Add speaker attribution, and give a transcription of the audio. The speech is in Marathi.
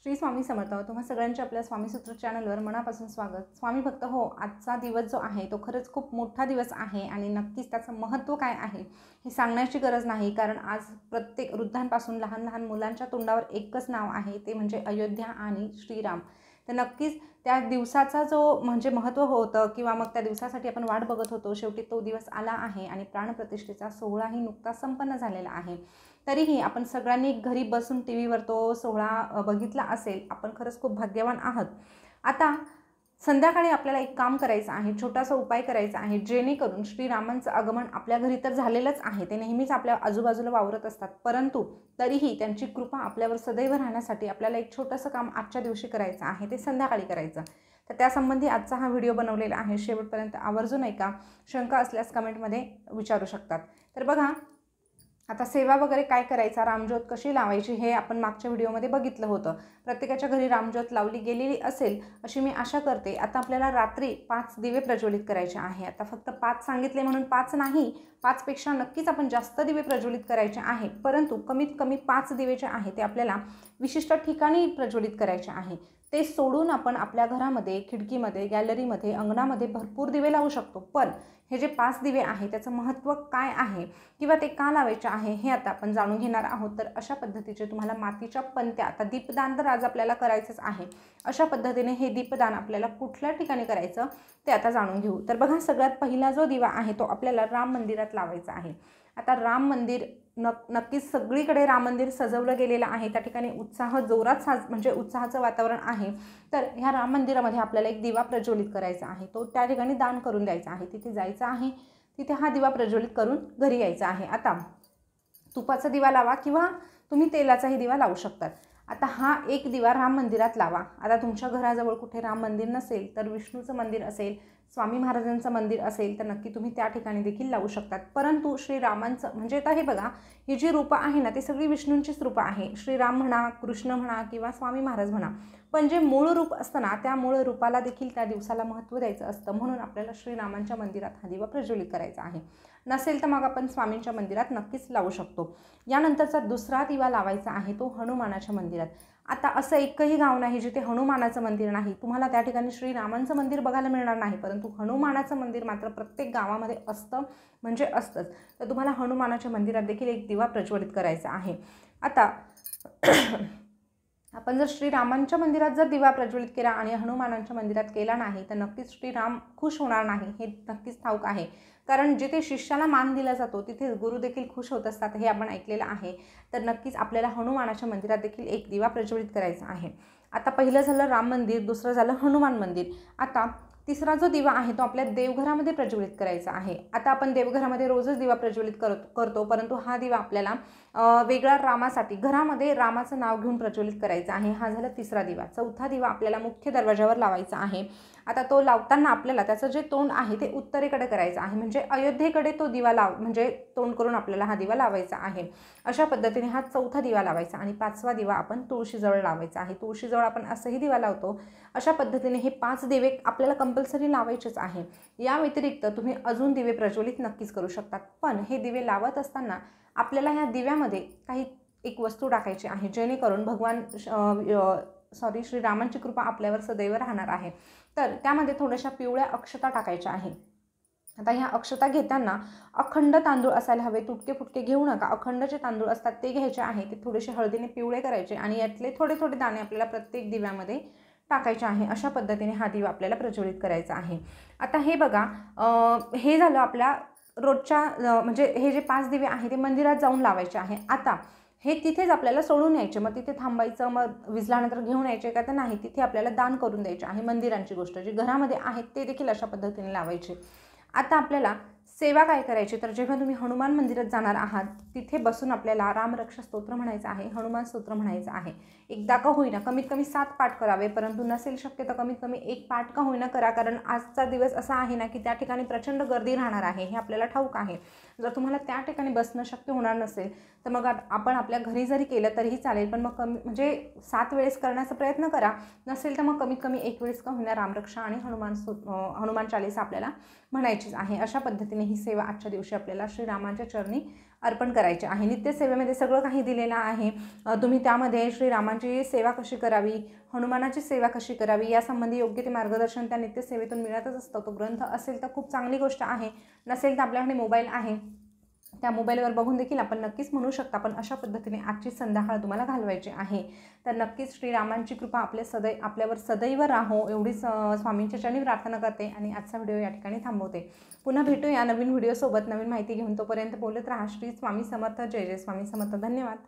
Speaker 1: श्री स्वामी समर्थ. तुम्हा सगळ्यांचे आपल्या स्वामी सूत्र चॅनलवर मनापासून स्वागत. स्वामी भक्त हो, आजचा दिवस जो आहे तो खरंच खूप मोठा दिवस आहे आणि नक्कीच त्याचं महत्त्व काय आहे हे सांगण्याची गरज नाही, कारण आज प्रत्येक वृद्धांपासून लहान लहान मुलांच्या तोंडावर एकच नाव आहे, ते म्हणजे अयोध्या आणि श्रीराम. तर नक्कीच त्या दिवसाचा जो म्हणजे महत्त्व होतं किंवा मग त्या दिवसासाठी आपण वाट बघत होतो, शेवटी तो दिवस आला आहे आणि प्राणप्रतिष्ठेचा सोहळाही नुकताच संपन्न झालेला आहे. तरीही आपण सगळ्यांनी घरी बसून टी व्हीवर तो सोहळा बघितला असेल. आपण खरंच खूप भाग्यवान आहात. आता संध्याकाळी आपल्याला एक काम करायचं आहे, छोटासा उपाय करायचा आहे, जेणेकरून श्रीरामांचं आगमन आपल्या घरी तर झालेलंच आहे, ते नेहमीच आपल्या आजूबाजूला वावरत असतात, परंतु तरीही त्यांची कृपा आपल्यावर सदैव राहण्यासाठी आपल्याला एक छोटंसं काम आजच्या दिवशी करायचं आहे, ते संध्याकाळी करायचं. तर त्यासंबंधी आजचा हा व्हिडिओ बनवलेला आहे. शेवटपर्यंत आवर्जून ऐका. शंका असल्यास कमेंटमध्ये विचारू शकतात. तर बघा, आता सेवा वगैरे काय करायचा, रामज्योत कशी लावायची हे आपण मागच्या व्हिडिओमध्ये बघितलं होतं. प्रत्येकाच्या घरी रामज्योत लावली गेलेली असेल अशी मी आशा करते. आता आपल्याला रात्री 5 दिवे प्रज्वलित करायचे आहे. आता फक्त 5 सांगितले म्हणून 5 नाही, 5 पेक्षा नक्कीच आपण जास्त दिवे प्रज्वलित करायचे आहे, परंतु कमीत कमी 5 दिवे जे आहे ते आपल्याला विशिष्ट ठिकाणी प्रज्वलित करायचे आहे. ते सोडून आपण आपल्या घरामध्ये, खिडकीमध्ये, गॅलरीमध्ये, अंगणामध्ये भरपूर दिवे लावू शकतो. पण हे जे 5 दिवे आहे त्याचं महत्त्व काय आहे किंवा ते का लावायचे आहे हे आता आपण जाणून घेणार आहोत. तर अशा पद्धतीचे तुम्हाला मातीच्या पंत्या, आता दीपदान तर आज आपल्याला करायचंच आहे, अशा पद्धतीने हे दीपदान आपल्याला कुठल्या ठिकाणी करायचं ते आता जाणून घेऊ. तर बघा, सगळ्यात पहिला जो दिवा आहे तो आपल्याला राम मंदिरात लावायचा आहे. आता राम मंदिर नक्कीच सगळीकडे राम मंदिर सजवलं गेलेलं आहे, त्या ठिकाणी उत्साह जोरात म्हणजे उत्साहाचं वातावरण आहे. तर ह्या राम मंदिरामध्ये आपल्याला एक दिवा प्रज्वलित करायचा आहे, तो त्या ठिकाणी दान करून द्यायचा आहे. तिथे जायचं आहे, तिथे हा दिवा प्रज्वलित करून घरी यायचा आहे. आता तुपाचा दिवा लावा किंवा तुम्ही तेलाचाही दिवा लावू शकतात. आता हा एक दिवा राम मंदिरात लावा. आता तुमच्या घराजवळ कुठे राम मंदिर नसेल तर विष्णूचं मंदिर असेल, स्वामी महाराजांचं मंदिर असेल तर नक्की तुम्ही त्या ठिकाणी देखील लावू शकतात. परंतु श्रीरामांचं म्हणजे आता हे बघा, ही जी रूपं आहे ना ती सगळी विष्णूंचीच रूपं आहे. श्रीराम म्हणा, कृष्ण म्हणा किंवा स्वामी महाराज म्हणा, पण जे मूळ रूप असतं ना त्या मूळ रूपाला देखील त्या दिवसाला महत्त्व द्यायचं असतं. म्हणून आपल्याला श्रीरामांच्या मंदिरात हा दिवा प्रज्वलित करायचा आहे. नसेल तर मग आपण स्वामींच्या मंदिरात नक्कीच लावू शकतो. यानंतरचा दुसरा दिवा लावायचा आहे तो हनुमानाच्या मंदिरात. आता असं एकही गाव नाही जिथे हनुमानाचं मंदिर नाही. तुम्हाला त्या ठिकाणी श्रीरामांचं मंदिर बघायला मिळणार नाही, परंतु हनुमानाचं मंदिर मात्र प्रत्येक गावामध्ये असतं, म्हणजे असतंच. तर तुम्हाला हनुमानाच्या मंदिरात देखील एक दिवा प्रज्वलित करायचा आहे. आता आपण जर श्रीरामांच्या मंदिरात जर दिवा प्रज्वलित केला आणि हनुमानांच्या मंदिरात केला नाही तर नक्कीच श्रीराम खुश होणार नाही, हे नक्कीच ठाऊक आहे. कारण जिथे शिष्याला मान दिला जातो तिथे गुरु देखील खुश होत असतात, हे आपण ऐकलेलं आहे. तर नक्कीच आपल्याला हनुमानाच्या मंदिरात देखील एक दिवा प्रज्वलित करायचा आहे. आता पहिलं झालं राम मंदिर, दुसरं झालं हनुमान मंदिर. आता तिसरा जो दिवा आहे तो आपल्या देवघरामध्ये प्रज्वलित करायचा आहे. आता आपण देवघरामध्ये रोजच दिवा प्रज्वलित करतो, परंतु हा दिवा आपल्याला वेगळा रामासाठी घरामध्ये रामाचं नाव घेऊन प्रज्वलित करायचा आहे. हा झाला तिसरा दिवा. चौथा दिवा आपल्याला मुख्य दरवाजावर लावायचा आहे. आता तो लावताना आपल्याला त्याचं जे तोंड आहे ते उत्तरेकडे करायचं आहे, म्हणजे अयोध्येकडे तो दिवा म्हणजे तोंड करून आपल्याला हा दिवा लावायचा आहे. अशा पद्धतीने हा चौथा दिवा लावायचा. आणि 5वा दिवा आपण तुळशीजवळ लावायचा आहे. तुळशीजवळ आपण असंही दिवा लावतो. अशा पद्धतीने हे 5 दिवे आपल्याला कंपल्सरी लावायचेच आहे. या व्यतिरिक्त तुम्ही अजून दिवे प्रज्वलित नक्कीच करू शकतात. पण हे दिवे लावत असताना आपल्याला ह्या दिव्यामध्ये काही एक वस्तू टाकायची आहे, जेणेकरून श्रीरामांची कृपा आपल्यावर सदैव राहणार आहे. तर त्यामध्ये थोड्याशा पिवळ्या अक्षता टाकायच्या आहे. आता ह्या अक्षता घेताना अखंड तांदूळ असायला हवे, तुटके फुटके घेऊ नका. अखंड जे तांदूळ असतात ते घ्यायचे आहे, ते थोडेसे हळदीने पिवळे करायचे आणि यातले थोडे थोडे दाणे आपल्याला प्रत्येक दिव्यामध्ये टाकायचे आहे. अशा पद्धतीने हा दिवा आपल्याला प्रज्वलित करायचा आहे. आता हे बघा, हे झालं आपल्या रोजच्या म्हणजे हे जे 5 दिवे आहे ते मंदिरात जाऊन लावायचे आहे. आता हे तिथेच आपल्याला सोडून यायचे, मग तिथे थांबायचं, मग विजल्यानंतर घेऊन यायचे का तर नाही, तिथे आपल्याला दान करून द्यायचे आहे. मंदिरांची गोष्ट, जी घरामध्ये आहेत ते देखील अशा पद्धतीने लावायचे. आता आपल्याला सेवा काय करायची, तर जेव्हा तुम्ही हनुमान मंदिरात जाणार आहात तिथे बसून आपल्याला रामरक्षा स्तोत्र म्हणायचं आहे, हनुमान स्तोत्र म्हणायचं आहे. एकदा का होईना, कमीत कमी 7 पाठ करावे, परंतु नसेल शक्य तर कमीत कमी 1 पाठ का होईना करा. कारण आजचा दिवस असा आहे ना की त्या ठिकाणी प्रचंड गर्दी राहणार आहे, हे आपल्याला ठाऊक आहे. जर तुम्हाला त्या ठिकाणी बसणं शक्य होणार नसेल तर मग आपण आपल्या घरी जरी केलं तरीही चालेल, पण मग म्हणजे 7 वेळेस करण्याचा प्रयत्न करा. नसेल तर मग कमीत कमी 1 वेळेस का होईना रामरक्षा आणि हनुमान चालीसा आपल्याला म्हणायचीच आहे. अशा पद्धतीने ही सेवा आजच्या दिवशी आपल्याला श्रीरामांच्या चरणी अर्पण करायचे आहे। नित्यसेवेमध्ये सगळं काही दिलेलं आहे। तुम्ही त्यामध्ये श्रीरामांची सेवा कशी करावी, हनुमानाची सेवा कशी करावी यासंबंधी योग्य ते मार्गदर्शन त्या नित्यसेवेतून मिळतच असतं। तो ग्रंथ असेल तर खूप चांगली गोष्ट आहे, नसेल तर आपल्याकडे मोबाईल आहे, त्या मोबाईलवर बघून देखील आपण नक्कीच म्हणू शकता। पण अशा पद्धतीने आजची संध्याकाळ तुम्हाला घालवायची आहे। तर नक्कीच श्रीरामांची कृपा आपल्यावर सदैव राहो एवढीच स्वामींच्या चरणी प्रार्थना करते आणि आजचा व्हिडिओ या ठिकाणी थांबवते। पुन्हा भेटूया नवीन व्हिडिओसोबत नवीन माहिती घेऊन। तोपर्यंत बोलत राहा श्री स्वामी समर्थ, जय जय स्वामी समर्थ। धन्यवाद।